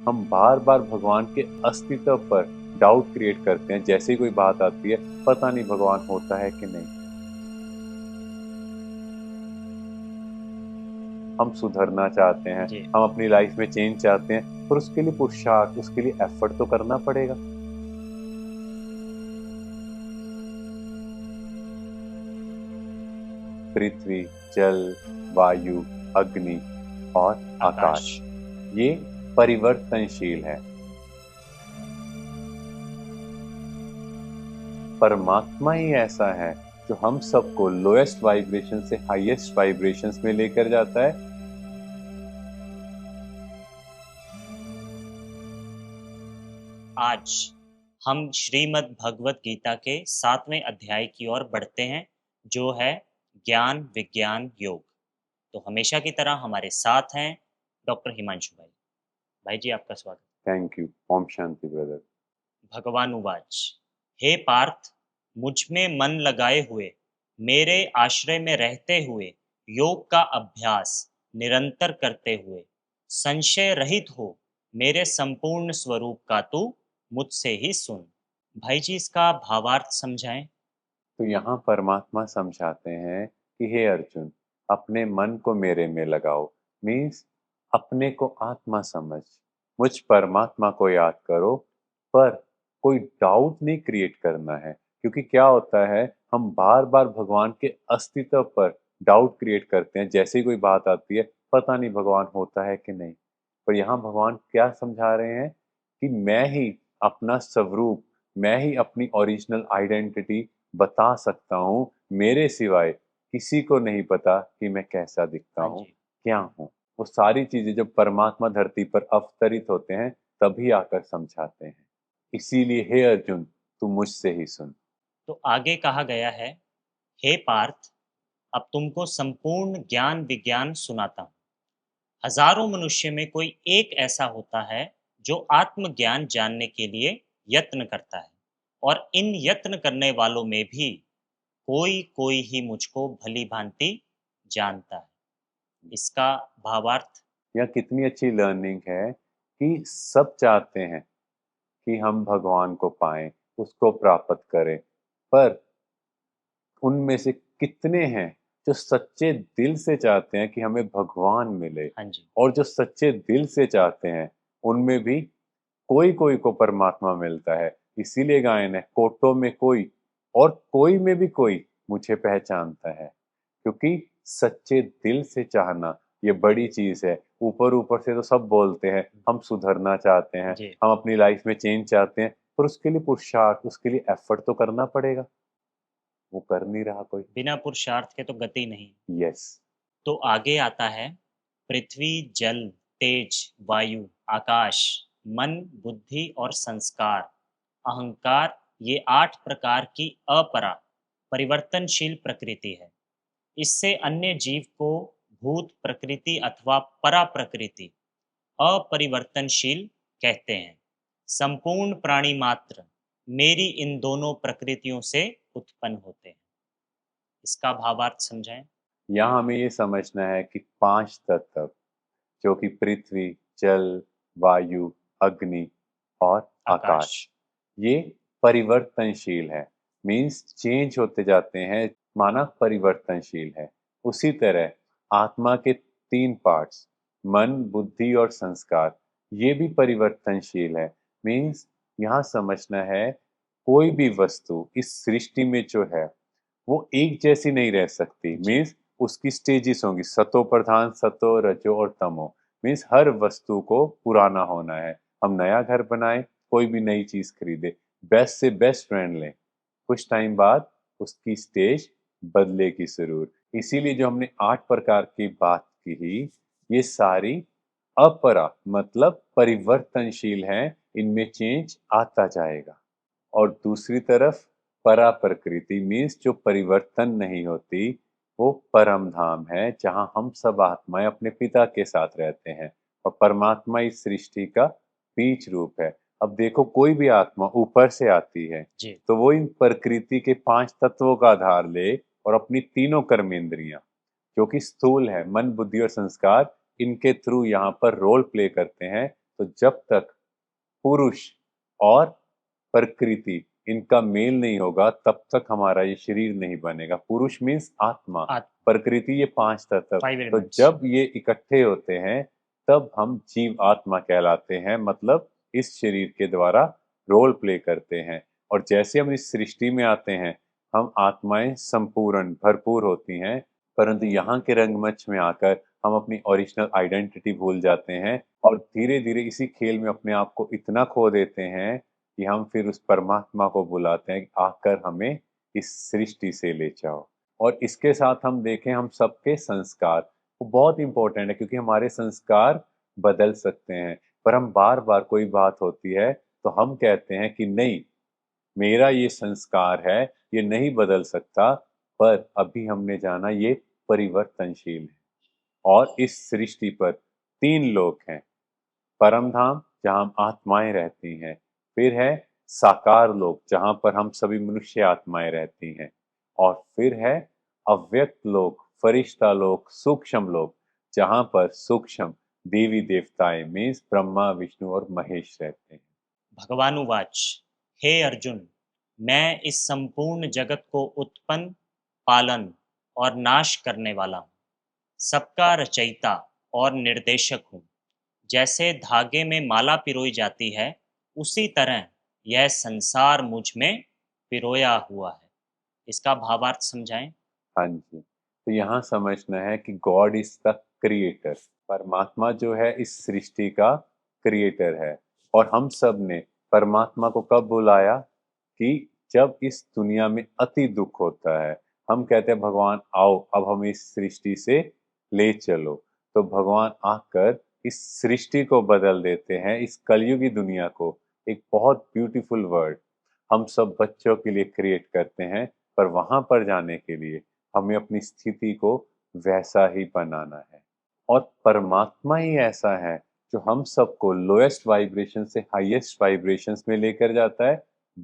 हम बार बार भगवान के अस्तित्व पर डाउट क्रिएट करते हैं। जैसे ही कोई बात आती है, पता नहीं भगवान होता है कि नहीं। हम सुधरना चाहते हैं, जी। हम अपनी लाइफ में चेंज चाहते हैं, पर उसके लिए पुरुषार्थ, उसके लिए एफर्ट तो करना पड़ेगा। पृथ्वी, जल, वायु, अग्नि और आकाश। आकाश, ये परिवर्तनशील है। परमात्मा ही ऐसा है जो हम सबको लोएस्ट वाइब्रेशन से हाईएस्ट वाइब्रेशंस में लेकर जाता है। आज हम श्रीमद् भगवत गीता के 7वें अध्याय की ओर बढ़ते हैं, जो है ज्ञान विज्ञान योग। तो हमेशा की तरह हमारे साथ हैं डॉक्टर हिमांशु भाई। भाई जी, आपका स्वागत। Thank you. ओम शांति ब्रदर। भगवान उवाच, हे पार्थ, मुझ में मन लगाए हुए, मेरे आश्रय में रहते हुए, योग का अभ्यास निरंतर करते हुए, संशय रहित हो मेरे संपूर्ण स्वरूप का तू मुझसे ही सुन। भाई जी, इसका भावार्थ समझाएं। तो यहाँ परमात्मा समझाते हैं कि हे अर्जुन, अपने मन को मेरे में लगाओ। मीन्स अपने को आत्मा समझ, मुझ परमात्मा को याद करो, पर कोई डाउट नहीं क्रिएट करना है। क्योंकि क्या होता है, हम बार बार भगवान के अस्तित्व पर डाउट क्रिएट करते हैं। जैसे ही कोई बात आती है, पता नहीं भगवान होता है कि नहीं। पर यहाँ भगवान क्या समझा रहे हैं कि मैं ही अपना स्वरूप, मैं ही अपनी ओरिजिनल आइडेंटिटी बता सकता हूँ। मेरे सिवाय किसी को नहीं पता कि मैं कैसा दिखता हाँ हूँ, जी। क्या हूँ। वो सारी चीजें जब परमात्मा धरती पर अवतरित होते हैं, तभी आकर समझाते हैं। इसीलिए हे अर्जुन, तू मुझसे ही सुन। तो आगे कहा गया है, हे पार्थ, अब तुमको संपूर्ण ज्ञान विज्ञान सुनाता हूँ। हजारों मनुष्य में कोई एक ऐसा होता है जो आत्मज्ञान जानने के लिए यत्न करता है, और इन यत्न करने वालों में भी कोई कोई ही मुझको भली भांति जानता है। इसका भावार्थ। यह कितनी अच्छी लर्निंग है कि सब चाहते हैं कि हम भगवान को पाएं, उसको प्राप्त करें, पर उनमें से कितने हैं जो सच्चे दिल से चाहते हैं कि हमें भगवान मिले। हाँ जी। और जो सच्चे दिल से चाहते हैं, उनमें भी कोई कोई को परमात्मा मिलता है। इसीलिए गायन है, कोटों में कोई और कोई में भी कोई मुझे पहचानता है। क्योंकि सच्चे दिल से चाहना ये बड़ी चीज है। ऊपर ऊपर से तो सब बोलते हैं, हम सुधरना चाहते हैं, जी। हम अपनी लाइफ में चेंज चाहते हैं, पर उसके लिए पुरुषार्थ, उसके लिए एफर्ट तो करना पड़ेगा। वो कर नहीं रहा कोई। बिना पुरुषार्थ के तो गति नहीं। यस। तो आगे आता है, पृथ्वी, जल, तेज, वायु, आकाश, मन, बुद्धि और संस्कार, अहंकार, ये 8 प्रकार की अपरा परिवर्तनशील प्रकृति है। इससे अन्य जीव को भूत प्रकृति अथवा परा प्रकृति, अपरिवर्तनशील कहते हैं। संपूर्ण प्राणी मात्र मेरी इन दोनों प्रकृतियों से उत्पन्न होते हैं। इसका भावार्थ समझाएं। यहाँ हमें ये समझना है कि 5 तत्व, जो कि पृथ्वी, जल, वायु, अग्नि और आकाश। आकाश, ये परिवर्तनशील है। मीन्स चेंज होते जाते हैं, माना परिवर्तनशील है। उसी तरह आत्मा के 3 पार्ट्स, मन, बुद्धि और संस्कार, ये भी परिवर्तनशील है। मीन्स यहाँ समझना है, कोई भी वस्तु इस सृष्टि में जो है, वो एक जैसी नहीं रह सकती। जी। मीन्स उसकी स्टेजेस होंगी, सतो प्रधान, सतो, रजो और तमो। मीन्स हर वस्तु को पुराना होना है। हम नया घर बनाए, कोई भी नई चीज खरीदे, बेस्ट से बेस्ट ब्रांड लें, कुछ टाइम बाद उसकी स्टेज बदलेगी जरूर। इसीलिए जो हमने 8 प्रकार की बात की, ये सारी अपरा मतलब परिवर्तनशील है। इनमें चेंज आता जाएगा। और दूसरी तरफ परा प्रकृति मीन्स जो परिवर्तन नहीं होती, वो परम धाम है, जहां हम सब आत्माएं अपने पिता के साथ रहते हैं। और परमात्मा इस सृष्टि का बीज रूप है। अब देखो, कोई भी आत्मा ऊपर से आती है, जी। तो वो इन प्रकृति के 5 तत्वों का आधार ले और अपनी तीनों कर्मेंद्रियां, जो कि स्थूल है, मन, बुद्धि और संस्कार, इनके थ्रू यहाँ पर रोल प्ले करते हैं। तो जब तक पुरुष और प्रकृति इनका मेल नहीं होगा तब तक हमारा ये शरीर नहीं बनेगा। पुरुष मीन्स आत्मा, प्रकृति ये 5 तत्व। तो जब ये इकट्ठे होते हैं तब हम जीव आत्मा कहलाते हैं, मतलब इस शरीर के द्वारा रोल प्ले करते हैं। और जैसे हम इस सृष्टि में आते हैं हम आत्माएं संपूर्ण भरपूर होती हैं, परंतु यहाँ के रंगमंच में आकर हम अपनी ओरिजिनल आइडेंटिटी भूल जाते हैं और धीरे धीरे इसी खेल में अपने आप को इतना खो देते हैं कि हम फिर उस परमात्मा को बुलाते हैं कि आकर हमें इस सृष्टि से ले जाओ। और इसके साथ हम देखें हम सबके संस्कार, वो बहुत इंपॉर्टेंट है क्योंकि हमारे संस्कार बदल सकते हैं। पर हम बार बार कोई बात होती है तो हम कहते हैं कि नहीं, मेरा ये संस्कार है, ये नहीं बदल सकता। पर अभी हमने जाना ये परिवर्तनशील है। और इस सृष्टि पर 3 लोक हैं। परम धाम जहाँ हम आत्माएं रहती हैं, फिर है साकार लोक जहाँ पर हम सभी मनुष्य आत्माएं रहती हैं, और फिर है अव्यक्त लोक, फरिश्ता लोक, सूक्ष्म लोक जहाँ पर सूक्ष्म देवी देवताएं मीन्स ब्रह्मा विष्णु और महेश रहते हैं। भगवान उवाच, हे अर्जुन, मैं इस संपूर्ण जगत को उत्पन्न, पालन और नाश करने वाला हूँ, सबका रचयिता और निर्देशक हूँ। जैसे धागे में माला पिरोई जाती है उसी तरह यह संसार मुझ में पिरोया हुआ है। इसका भावार्थ समझाएं। हाँ जी, तो यहाँ समझना है कि गॉड इज द क्रिएटर, परमात्मा जो है इस सृष्टि का क्रिएटर है। और हम सब ने परमात्मा को कब बुलाया कि जब इस दुनिया में अति दुख होता है, हम कहते हैं भगवान आओ अब हमें इस सृष्टि से ले चलो। तो भगवान आकर इस सृष्टि को बदल देते हैं, इस कलयुगी दुनिया को एक बहुत ब्यूटीफुल वर्ल्ड हम सब बच्चों के लिए क्रिएट करते हैं। पर वहां पर जाने के लिए हमें अपनी स्थिति को वैसा ही बनाना है। और परमात्मा ही ऐसा है जो हम सबको लोएस्ट वाइब्रेशन से हाईएस्ट वाइब्रेशंस में लेकर जाता है।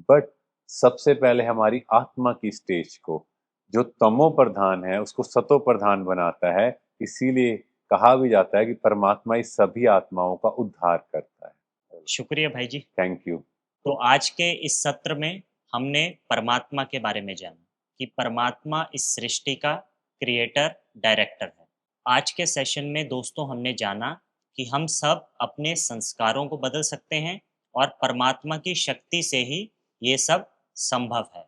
बट सबसे पहले हमारी आत्मा की स्टेज को, जो तमो प्रधान है, उसको सतो प्रधान बनाता है। इसीलिए कहा भी जाता है कि परमात्मा इस सभी आत्माओं का उद्धार करता है। शुक्रिया भाई जी। Thank you. तो आज के इस सत्र में हमने परमात्मा के बारे में जाना कि परमात्मा इस सृष्टि का क्रिएटर डायरेक्टर है। आज के सेशन में दोस्तों हमने जाना कि हम सब अपने संस्कारों को बदल सकते हैं और परमात्मा की शक्ति से ही ये सब संभव है।